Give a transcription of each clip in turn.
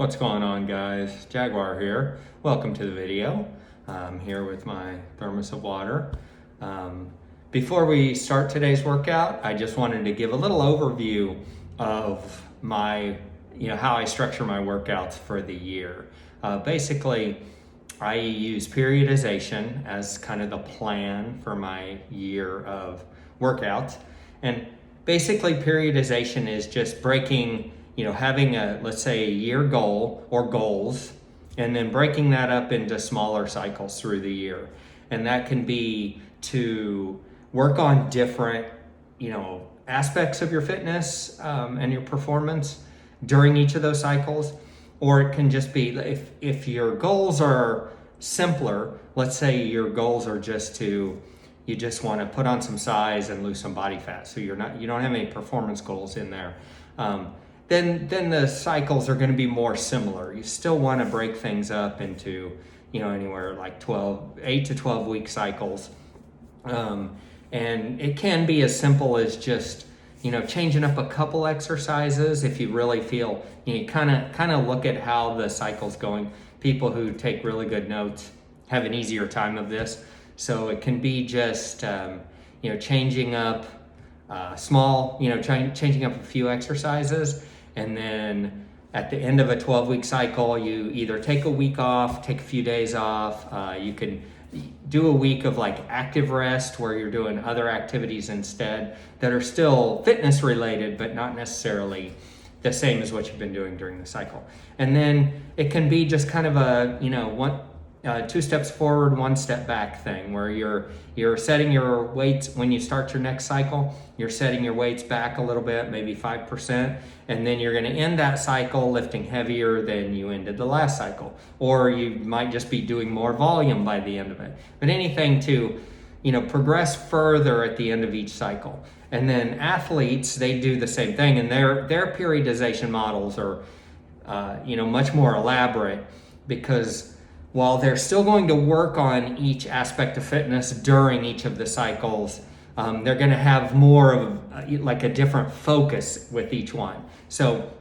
What's going on, guys? Jaguar here. Welcome to the video. I'm here with my thermos of water. Before we start today's workout, I just wanted to give a little overview of my, how I structure my workouts for the year. Basically, I use periodization as kind of the plan for my year of workouts. And basically, periodization is just breaking, having let's say a year goal or goals, and then breaking that up into smaller cycles through the year. And that can be to work on different, aspects of your fitness and your performance during each of those cycles. Or it can just be if your goals are simpler, let's say your goals are you just want to put on some size and lose some body fat. So you don't have any performance goals in there. Then the cycles are going to be more similar. You still want to break things up into, anywhere like 8 to 12 week cycles. And it can be as simple as just, changing up a couple exercises if you really feel, you kind of look at how the cycle's going. People who take really good notes have an easier time of this. So it can be just, changing up changing up a few exercises. And then at the end of a 12-week cycle, you either take a week off, take a few days off. You can do a week of like active rest where you're doing other activities instead that are still fitness related, but not necessarily the same as what you've been doing during the cycle. And then it can be just kind of a, two steps forward, one step back thing where you're setting your weights when you start your next cycle. You're setting your weights back a little bit, maybe 5%, and then you're going to end that cycle lifting heavier than you ended the last cycle. Or you might just be doing more volume by the end of it. But anything to, progress further at the end of each cycle. And then athletes, they do the same thing, and their periodization models are, much more elaborate because while they're still going to work on each aspect of fitness during each of the cycles, they're going to have more of a different focus with each one. So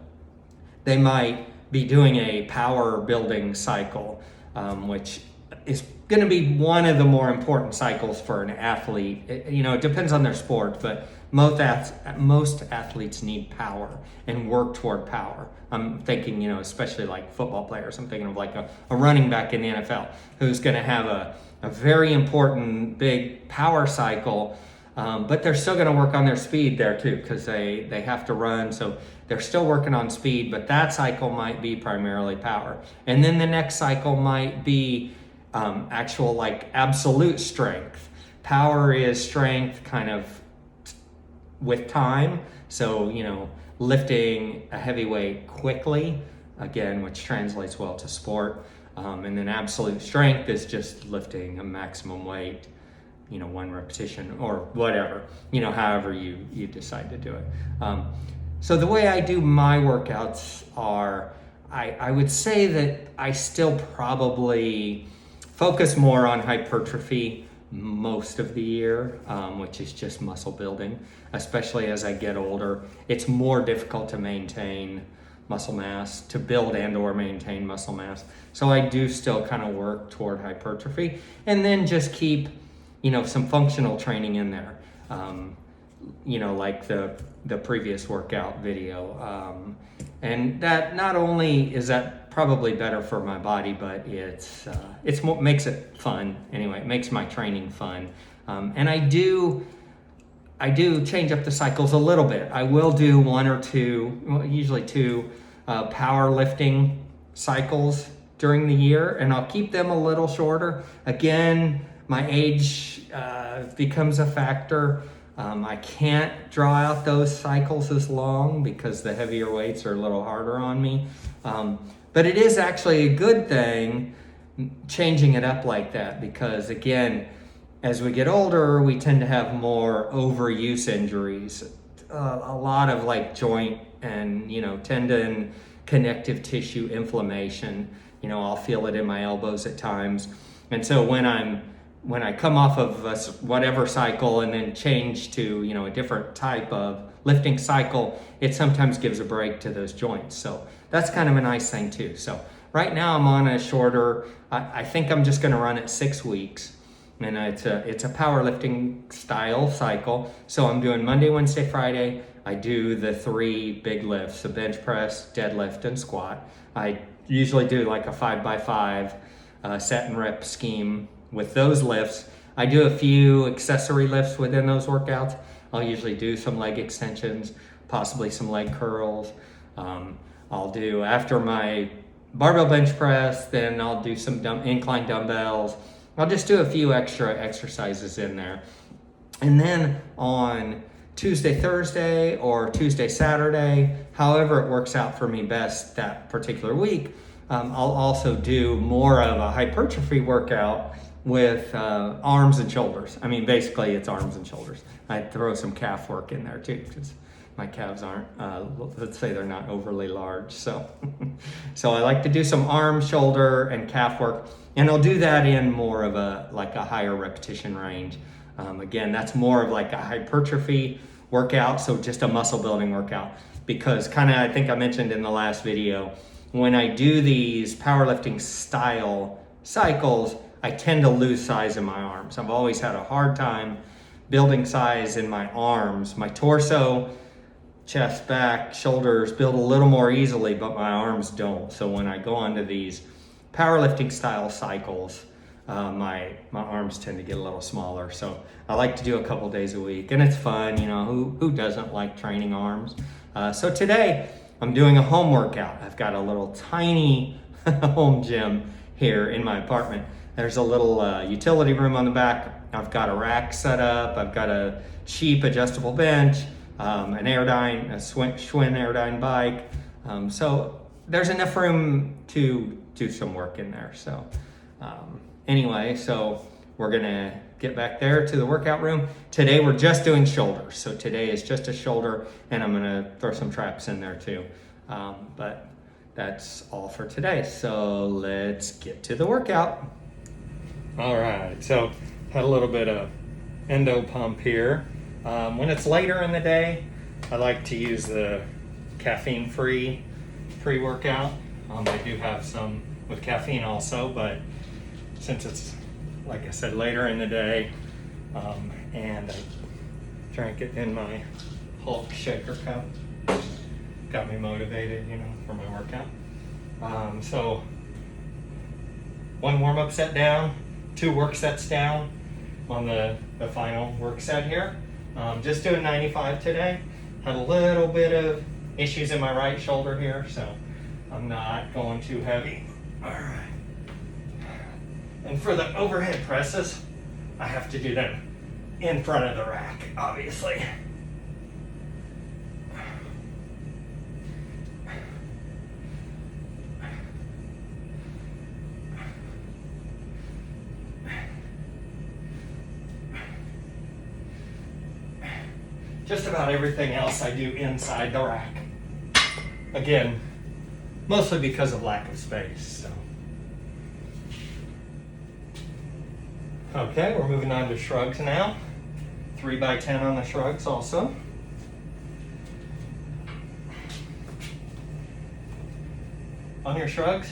they might be doing a power building cycle, which is going to be one of the more important cycles for an athlete. It depends on their sport, but most athletes need power and work toward power. I'm thinking, especially like football players. I'm thinking of like a running back in the NFL who's going to have a very important big power cycle, but they're still going to work on their speed there too because they have to run. So they're still working on speed, but that cycle might be primarily power. And then the next cycle might be actual like absolute strength. Power is strength kind of with time. So, lifting a heavy weight quickly, again, which translates well to sport. And then absolute strength is just lifting a maximum weight, one repetition or whatever, however you decide to do it. So the way I do my workouts are, I would say that I still probably focus more on hypertrophy most of the year, which is just muscle building. Especially as I get older, it's more difficult to maintain muscle mass, to build and or maintain muscle mass. So I do still kind of work toward hypertrophy and then just keep, some functional training in there. Like the previous workout video. And that not only is that probably better for my body, but it's makes it fun. Anyway, it makes my training fun. And I do change up the cycles a little bit. I will do one or two, usually two, powerlifting cycles during the year, and I'll keep them a little shorter. Again, my age becomes a factor. I can't draw out those cycles as long because the heavier weights are a little harder on me. But it is actually a good thing changing it up like that because, again, as we get older, we tend to have more overuse injuries. A lot of like joint and, tendon, connective tissue inflammation. I'll feel it in my elbows at times. And so when I come off of whatever cycle and then change to, a different type of lifting cycle, it sometimes gives a break to those joints. So that's kind of a nice thing too. So right now I'm on a shorter, I think I'm just gonna run it 6 weeks. And it's a powerlifting style cycle. So I'm doing Monday, Wednesday, Friday. I do the 3 big lifts, a bench press, deadlift, and squat. I usually do like a 5x5 set and rep scheme with those lifts. I do a few accessory lifts within those workouts. I'll usually do some leg extensions, possibly some leg curls. I'll do, after my barbell bench press, then I'll do some incline dumbbells. I'll just do a few extra exercises in there. And then on Tuesday, Thursday, or Tuesday, Saturday, however it works out for me best that particular week, I'll also do more of a hypertrophy workout with arms and shoulders. I mean, basically it's arms and shoulders. I throw some calf work in there too, because my calves aren't, let's say they're not overly large. So, so I like to do some arm, shoulder, and calf work. And I'll do that in more of a higher repetition range. Again, that's more of like a hypertrophy workout, so just a muscle building workout. Because kind of, I think I mentioned in the last video, when I do these powerlifting style cycles, I tend to lose size in my arms. I've always had a hard time building size in my arms. My torso, chest, back, shoulders build a little more easily, but my arms don't. So when I go onto these powerlifting style cycles, my arms tend to get a little smaller. So I like to do a couple days a week, and it's fun. You know, who doesn't like training arms? So today I'm doing a home workout. I've got a little tiny home gym here in my apartment. There's a little utility room on the back. I've got a rack set up. I've got a cheap adjustable bench, an Airdyne, a Schwinn Airdyne bike. So there's enough room to do some work in there. So anyway, so we're gonna get back there to the workout room. Today we're just doing shoulders. So today is just a shoulder, and I'm gonna throw some traps in there too. But that's all for today. So let's get to the workout. All right, so had a little bit of endo pump here. When it's later in the day, I like to use the caffeine-free pre-workout. I do have some with caffeine also, but since it's, like I said, later in the day, and I drank it in my Hulk shaker cup, got me motivated, you know, for my workout. So 1 warm-up set down, 2 work sets down on the final work set here. Just doing 95 today. Had a little bit of issues in my right shoulder here, so I'm not going too heavy. All right. And for the overhead presses, I have to do them in front of the rack, obviously. Just about everything else I do inside the rack. Again, mostly because of lack of space. So. Okay, we're moving on to shrugs now. 3x10 on the shrugs also. On your shrugs,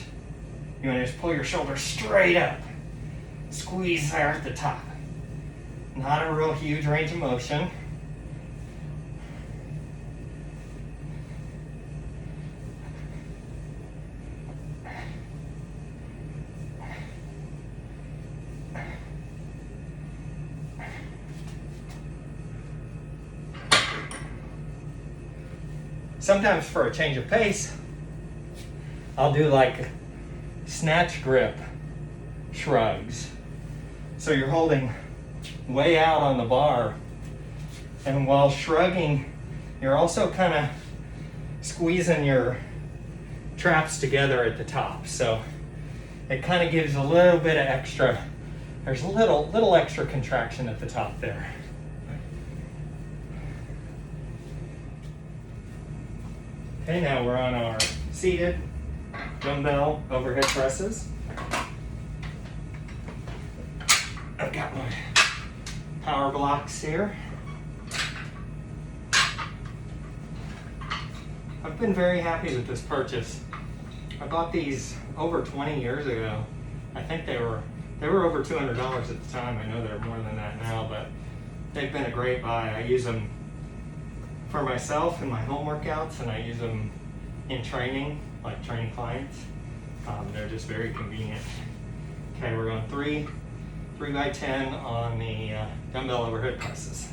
you want to just pull your shoulders straight up. Squeeze there at the top. Not a real huge range of motion. Sometimes for a change of pace, I'll do like snatch grip shrugs. So you're holding way out on the bar, and while shrugging, you're also kind of squeezing your traps together at the top. So it kind of gives a little bit of extra, there's a little extra contraction at the top there. Okay, now we're on our seated dumbbell overhead presses. I've got my power blocks here. I've been very happy with this purchase. I bought these over 20 years ago. I think they were over $200 at the time. I know they're more than that now, but they've been a great buy. I use them for myself in my home workouts, and I use them in training, like training clients. They're just very convenient. Okay, we're going 3 by 10 on the dumbbell overhead presses.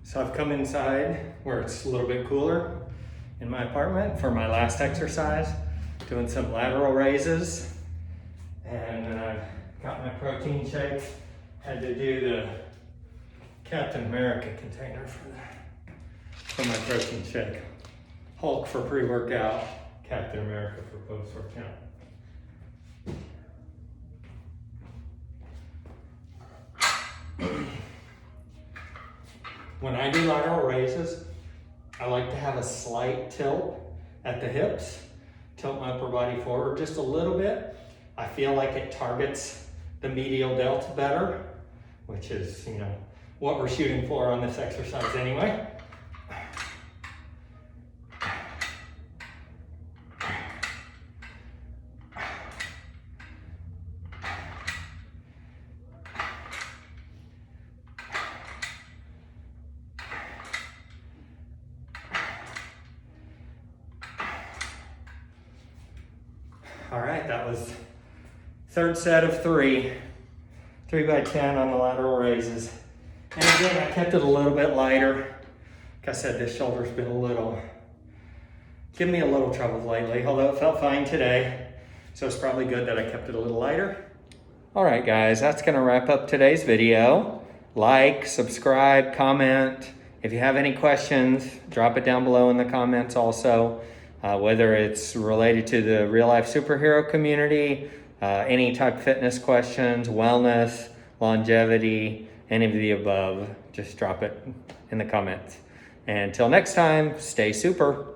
So I've come inside where it's a little bit cooler in my apartment for my last exercise, doing some lateral raises. And then I've got my protein shake. Had to do the Captain America container for my protein shake. Hulk for pre-workout, Captain America for post-workout. When I do lateral raises, I like to have a slight tilt at the hips, tilt my upper body forward just a little bit. I feel like it targets the medial delt better, which is, what we're shooting for on this exercise anyway. All right, that was third set of 3 by 10 on the lateral raises. And again, I kept it a little bit lighter. Like I said, this shoulder's been giving me a little trouble lately, although it felt fine today. So it's probably good that I kept it a little lighter. All right, guys, that's gonna wrap up today's video. Like, subscribe, comment. If you have any questions, drop it down below in the comments also. Whether it's related to the real life superhero community, any type of fitness questions, wellness, longevity, any of the above, just drop it in the comments. And until next time, stay super.